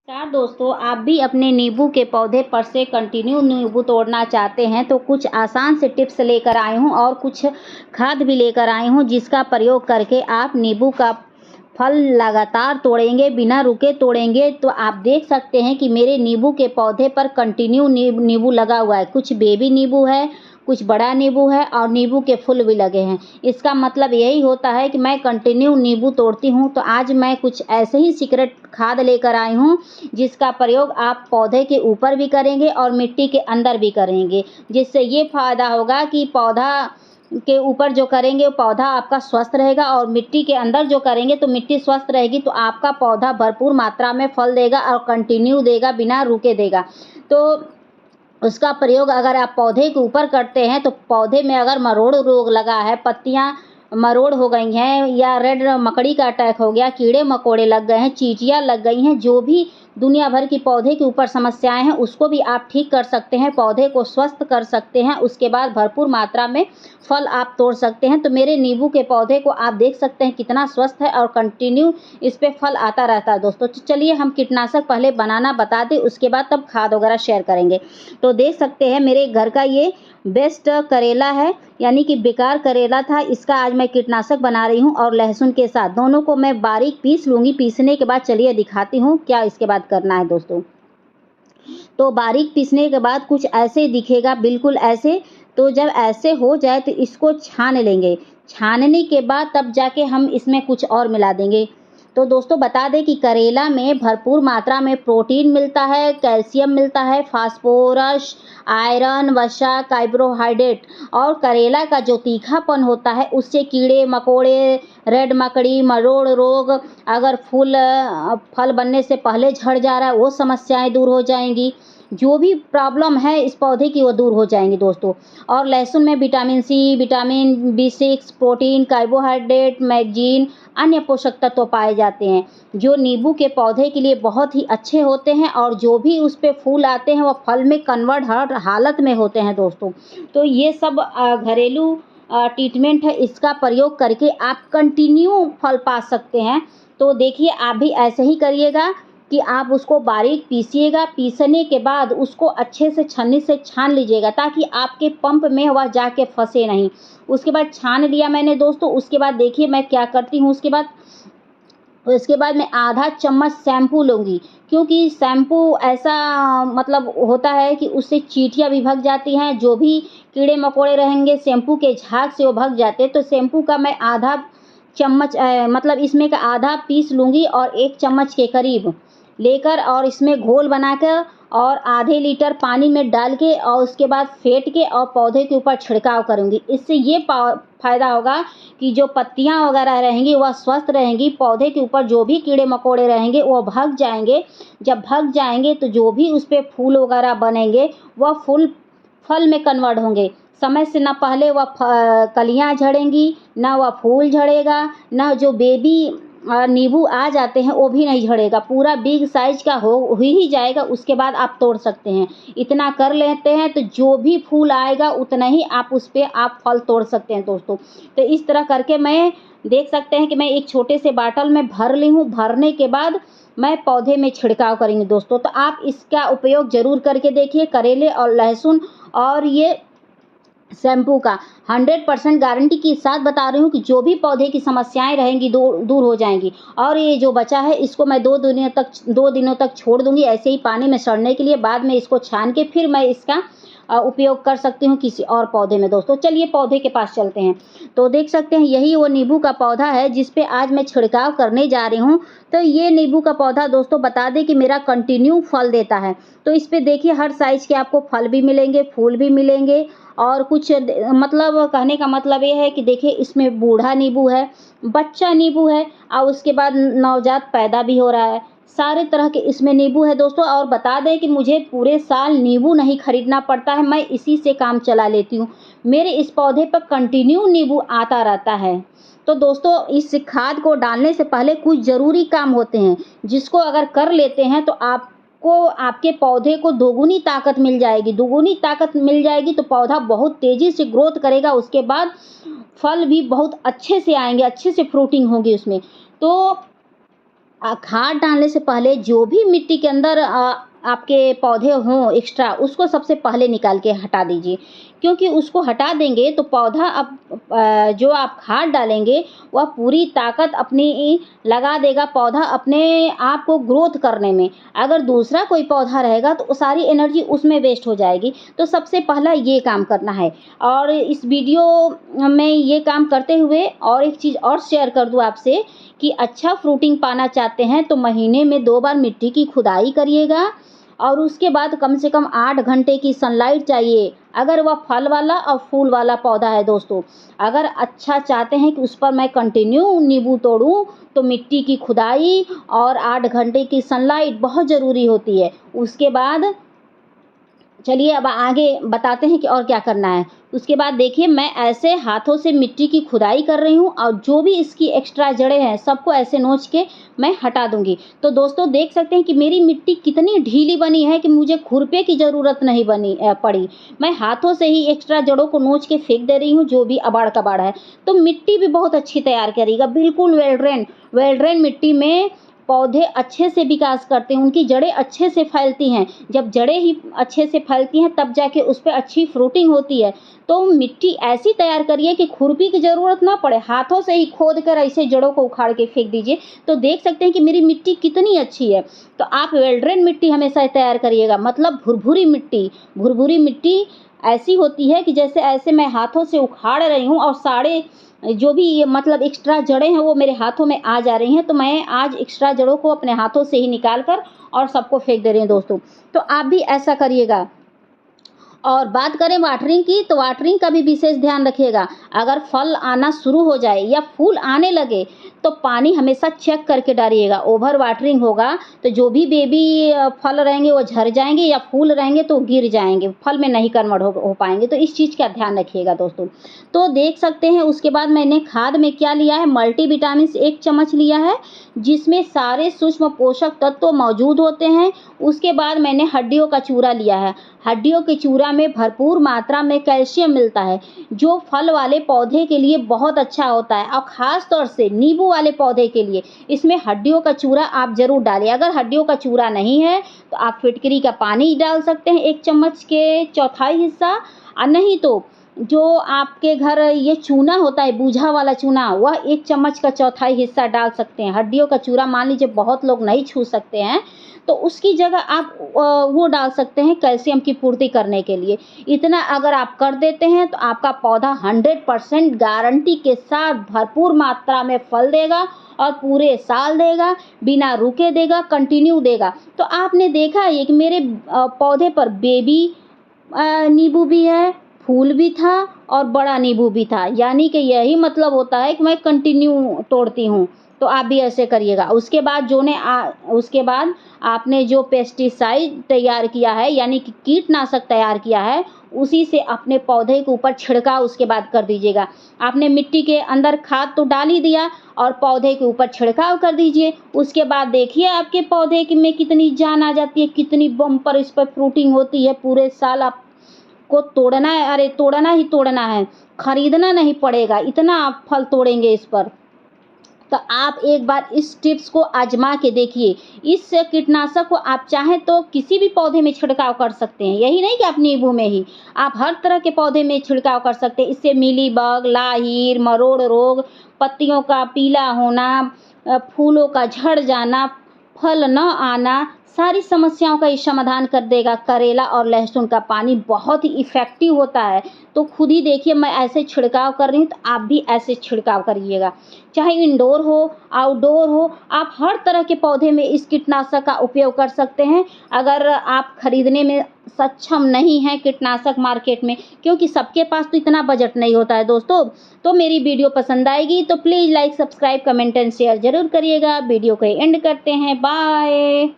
नमस्कार दोस्तों, आप भी अपने नींबू के पौधे पर से कंटिन्यू नींबू तोड़ना चाहते हैं तो कुछ आसान से टिप्स लेकर आई हूँ और कुछ खाद भी लेकर आई हूँ जिसका प्रयोग करके आप नींबू का फल लगातार तोड़ेंगे, बिना रुके तोड़ेंगे। तो आप देख सकते हैं कि मेरे नींबू के पौधे पर कंटिन्यू नींबू लगा हुआ है। कुछ बेबी नींबू है, कुछ बड़ा नींबू है और नींबू के फूल भी लगे हैं। इसका मतलब यही होता है कि मैं कंटिन्यू नींबू तोड़ती हूँ। तो आज मैं कुछ ऐसे ही सीक्रेट खाद लेकर आई हूँ जिसका प्रयोग आप पौधे के ऊपर भी करेंगे और मिट्टी के अंदर भी करेंगे। जिससे ये फ़ायदा होगा कि पौधा के ऊपर जो करेंगे वो पौधा आपका स्वस्थ रहेगा और मिट्टी के अंदर जो करेंगे तो मिट्टी स्वस्थ रहेगी, तो आपका पौधा भरपूर मात्रा में फल देगा और कंटिन्यू देगा, बिना रुके देगा। तो उसका प्रयोग अगर आप पौधे के ऊपर करते हैं तो पौधे में अगर मरोड़ रोग लगा है, पत्तियाँ मरोड़ हो गई हैं या रेड मकड़ी का अटैक हो गया, कीड़े मकोड़े लग गए हैं, चींटियाँ लग गई हैं, जो भी दुनिया भर की पौधे के ऊपर समस्याएं हैं उसको भी आप ठीक कर सकते हैं, पौधे को स्वस्थ कर सकते हैं। उसके बाद भरपूर मात्रा में फल आप तोड़ सकते हैं। तो मेरे नींबू के पौधे को आप देख सकते हैं कितना स्वस्थ है और कंटिन्यू इस पे फल आता रहता है दोस्तों। तो चलिए हम कीटनाशक पहले बनाना बता दें, उसके बाद तब खाद वगैरह शेयर करेंगे। तो देख सकते हैं मेरे घर का ये बेस्ट करेला है, यानी कि बेकार करेला था। इसका आज मैं कीटनाशक बना रही हूँ और लहसुन के साथ दोनों को मैं बारीक पीस लूँगी। पीसने के बाद चलिए दिखाती हूँ क्या इसके बाद करना है दोस्तों। तो बारीक पीसने के बाद कुछ ऐसे दिखेगा, बिल्कुल ऐसे। तो जब ऐसे हो जाए तो इसको छान लेंगे। छानने के बाद तब जाके हम इसमें कुछ और मिला देंगे। तो दोस्तों बता दें कि करेला में भरपूर मात्रा में प्रोटीन मिलता है, कैल्शियम मिलता है, फास्फोरस, आयरन, वसा, कार्बोहाइड्रेट। और करेला का जो तीखापन होता है उससे कीड़े मकोड़े, रेड मकड़ी, मरोड़ रोग, अगर फल बनने से पहले झड़ जा रहा है वो समस्याएं दूर हो जाएंगी। जो भी प्रॉब्लम है इस पौधे की वो दूर हो जाएंगी दोस्तों। और लहसुन में vitamin C, vitamin B6, protein, carbohydrate, manganese, अन्य पोषक तत्व पाए जाते हैं जो नींबू के पौधे के लिए बहुत ही अच्छे होते हैं। और जो भी उस पे फूल आते हैं वो फल में कन्वर्ट हर हालत में होते हैं दोस्तों। तो ये सब घरेलू ट्रीटमेंट है, इसका प्रयोग करके आप कंटिन्यू फल पा सकते हैं। तो देखिए आप भी ऐसे ही करिएगा कि आप उसको बारीक पीसिएगा। पीसने के बाद उसको अच्छे से छन्नी से छान लीजिएगा ताकि आपके पंप में वह जाके फंसे नहीं। उसके बाद छान लिया मैंने दोस्तों। उसके बाद देखिए मैं क्या करती हूँ। उसके बाद मैं आधा चम्मच शैम्पू लूँगी, क्योंकि शैम्पू ऐसा मतलब होता है कि उससे चींटियाँ भी भग जाती हैं, जो भी कीड़े मकोड़े रहेंगे शैम्पू के झाग से वो भग जाते हैं। तो शैम्पू का मैं आधा चम्मच मतलब इसमें का आधा पीस लूँगी और 1 चम्मच के करीब लेकर और इसमें घोल बनाकर और आधे लीटर पानी में डाल के और उसके बाद फेंट के और पौधे के ऊपर छिड़काव करूँगी। इससे ये फ़ायदा होगा कि जो पत्तियाँ वगैरह रहेंगी वह स्वस्थ रहेंगी, पौधे के ऊपर जो भी कीड़े मकोड़े रहेंगे वो भाग जाएंगे। जब भाग जाएंगे तो जो भी उस पर फूल वगैरह बनेंगे वह फूल फल में कन्वर्ट होंगे। समय से ना पहले वह कलियाँ झड़ेंगी, ना वह फूल झड़ेगा, ना जो बेबी नींबू आ जाते हैं वो भी नहीं झड़ेगा। पूरा बिग साइज का हो ही जाएगा, उसके बाद आप तोड़ सकते हैं। इतना कर लेते हैं तो जो भी फूल आएगा उतना ही आप उस पे आप फल तोड़ सकते हैं दोस्तों। तो इस तरह करके मैं देख सकते हैं कि मैं एक छोटे से बाटल में भर ली हूँ। भरने के बाद मैं पौधे में छिड़काव करेंगी दोस्तों। तो आप इसका उपयोग ज़रूर करके देखिए। करेले और लहसुन और ये शैम्पू का 100% गारंटी के साथ बता रही हूँ कि जो भी पौधे की समस्याएं रहेंगी दूर हो जाएंगी। और ये जो बचा है इसको मैं 2 दिनों तक छोड़ दूंगी ऐसे ही पानी में सड़ने के लिए। बाद में इसको छान के फिर मैं इसका उपयोग कर सकती हूँ किसी और पौधे में दोस्तों। चलिए पौधे के पास चलते हैं। तो देख सकते हैं यही वो नींबू का पौधा है जिस पे आज मैं छिड़काव करने जा रही हूँ। तो ये नींबू का पौधा दोस्तों बता दें कि मेरा कंटिन्यू फल देता है। तो इस पे देखिए हर साइज के आपको फल भी मिलेंगे, फूल भी मिलेंगे। और कुछ मतलब कहने का मतलब ये है कि देखिए इसमें बूढ़ा नींबू है, बच्चा नींबू है और उसके बाद नवजात पैदा भी हो रहा है। सारे तरह के इसमें नींबू है दोस्तों। और बता दें कि मुझे पूरे साल नींबू नहीं खरीदना पड़ता है, मैं इसी से काम चला लेती हूँ। मेरे इस पौधे पर कंटिन्यू नींबू आता रहता है। तो दोस्तों इस खाद को डालने से पहले कुछ ज़रूरी काम होते हैं जिसको अगर कर लेते हैं तो आपको आपके पौधे को दोगुनी ताकत मिल जाएगी। दोगुनी ताकत मिल जाएगी तो पौधा बहुत तेज़ी से ग्रोथ करेगा। उसके बाद फल भी बहुत अच्छे से आएंगे, अच्छे से फ्रूटिंग होगी उसमें। तो खाद डालने से पहले जो भी मिट्टी के अंदर आपके पौधे हों एक्स्ट्रा, उसको सबसे पहले निकाल के हटा दीजिए, क्योंकि उसको हटा देंगे तो पौधा अब जो आप खाद डालेंगे वह पूरी ताकत अपनी लगा देगा पौधा अपने आप को ग्रोथ करने में। अगर दूसरा कोई पौधा रहेगा तो वो सारी एनर्जी उसमें वेस्ट हो जाएगी। तो सबसे पहला ये काम करना है। और इस वीडियो में ये काम करते हुए और एक चीज़ और शेयर कर दूँ आपसे कि अच्छा फ्रूटिंग पाना चाहते हैं तो महीने में 2 बार मिट्टी की खुदाई करिएगा और उसके बाद कम से कम 8 घंटे की सनलाइट चाहिए, अगर वह फल वाला और फूल वाला पौधा है दोस्तों। अगर अच्छा चाहते हैं कि उस पर मैं कंटिन्यू नींबू तोड़ूँ तो मिट्टी की खुदाई और 8 घंटे की सनलाइट बहुत ज़रूरी होती है। उसके बाद चलिए अब आगे बताते हैं कि और क्या करना है। उसके बाद देखिए मैं ऐसे हाथों से मिट्टी की खुदाई कर रही हूँ और जो भी इसकी एक्स्ट्रा जड़ें हैं सबको ऐसे नोच के मैं हटा दूँगी। तो दोस्तों देख सकते हैं कि मेरी मिट्टी कितनी ढीली बनी है कि मुझे खुरपे की ज़रूरत नहीं पड़ी। मैं हाथों से ही एक्स्ट्रा जड़ों को नोच के फेंक दे रही हूँ जो भी अबाड़-कबाड़ है। तो मिट्टी भी बहुत अच्छी तैयार करेगा, बिल्कुल वेल ड्रेन मिट्टी में पौधे अच्छे से विकास करते हैं, उनकी जड़ें अच्छे से फैलती हैं। जब जड़ें ही अच्छे से फैलती हैं तब जाके उस पे अच्छी फ्रूटिंग होती है। तो मिट्टी ऐसी तैयार करिए कि खुरपी की ज़रूरत ना पड़े, हाथों से ही खोद कर ऐसे जड़ों को उखाड़ के फेंक दीजिए। तो देख सकते हैं कि मेरी मिट्टी कितनी अच्छी है। तो आप वेल ड्रेन मिट्टी हमेशा तैयार करिएगा, मतलब भुरभुरी मिट्टी ऐसी होती है कि जैसे ऐसे मैं हाथों से उखाड़ रही हूँ और सारे जो भी ये मतलब एक्स्ट्रा जड़ें हैं वो मेरे हाथों में आ जा रही हैं। तो मैं आज एक्स्ट्रा जड़ों को अपने हाथों से ही निकाल कर और सबको फेंक दे रही हूँ दोस्तों। तो आप भी ऐसा करिएगा। और बात करें वाटरिंग की, तो वाटरिंग का भी विशेष ध्यान रखिएगा। अगर फल आना शुरू हो जाए या फूल आने लगे तो पानी हमेशा चेक करके डालिएगा। ओवर वाटरिंग होगा तो जो भी बेबी फल रहेंगे वो झड़ जाएंगे या फूल रहेंगे तो गिर जाएंगे, फल में नहीं कन्वर्ट हो पाएंगे। तो इस चीज़ का ध्यान रखिएगा दोस्तों। तो देख सकते हैं उसके बाद मैंने खाद में क्या लिया है, मल्टीविटामिन 1 चम्मच लिया है जिसमें सारे सूक्ष्म पोषक तत्व मौजूद होते हैं। उसके बाद मैंने हड्डियों का चूरा लिया है। हड्डियों के चूरा में भरपूर मात्रा में कैल्शियम मिलता है जो फल वाले पौधे के लिए बहुत अच्छा होता है और ख़ास तौर से नींबू वाले पौधे के लिए इसमें हड्डियों का चूरा आप ज़रूर डालें। अगर हड्डियों का चूरा नहीं है तो आप फिटकरी का पानी डाल सकते हैं 1 चम्मच के चौथाई हिस्सा, और नहीं तो जो आपके घर ये चूना होता है बूझा वाला चूना, वह 1 चम्मच का चौथाई हिस्सा डाल सकते हैं। हड्डियों का चूरा मान लीजिए बहुत लोग नहीं छू सकते हैं तो उसकी जगह आप वो डाल सकते हैं कैल्शियम की पूर्ति करने के लिए। इतना अगर आप कर देते हैं तो आपका पौधा 100% गारंटी के साथ भरपूर मात्रा में फल देगा और पूरे साल देगा, बिना रुके देगा, कंटिन्यू देगा। तो आपने देखा है कि मेरे पौधे पर बेबी नींबू भी है, फूल भी था और बड़ा नींबू भी था, यानी कि यही मतलब होता है कि मैं कंटिन्यू तोड़ती हूँ। तो आप भी ऐसे करिएगा। उसके बाद आपने जो पेस्टिसाइड तैयार किया है यानी कि कीटनाशक तैयार किया है उसी से अपने पौधे के ऊपर छिड़काव उसके बाद कर दीजिएगा। आपने मिट्टी के अंदर खाद तो डाल ही दिया और पौधे के ऊपर छिड़काव कर दीजिए। उसके बाद देखिए आपके पौधे में कितनी जान आ जाती है, कितनी बम्पर इस पर फ्रूटिंग होती है। पूरे साल आप को तोड़ना है, अरे तोड़ना ही तोड़ना है, खरीदना नहीं पड़ेगा, इतना आप फल तोड़ेंगे इस पर। तो आप एक बार इस टिप्स को आजमा के देखिए। इस कीटनाशक को आप चाहें तो किसी भी पौधे में छिड़काव कर सकते हैं, यही नहीं कि आप नींबू में ही, आप हर तरह के पौधे में छिड़काव कर सकते हैं। इससे मीलीबग, लाहीर, मरोड़ रोग, पत्तियों का पीला होना, फूलों का झड़ जाना, फल न आना, सारी समस्याओं का ये समाधान कर देगा। करेला और लहसुन का पानी बहुत ही इफ़ेक्टिव होता है। तो खुद ही देखिए मैं ऐसे छिड़काव कर रही हूँ तो आप भी ऐसे छिड़काव करिएगा। चाहे इंडोर हो, आउटडोर हो, आप हर तरह के पौधे में इस कीटनाशक का उपयोग कर सकते हैं। अगर आप खरीदने में सक्षम नहीं हैं कीटनाशक मार्केट में, क्योंकि सबके पास तो इतना बजट नहीं होता है दोस्तों। तो मेरी वीडियो पसंद आएगी तो please like, subscribe, comment and share ज़रूर करिएगा। वीडियो को एंड करते हैं, बाय।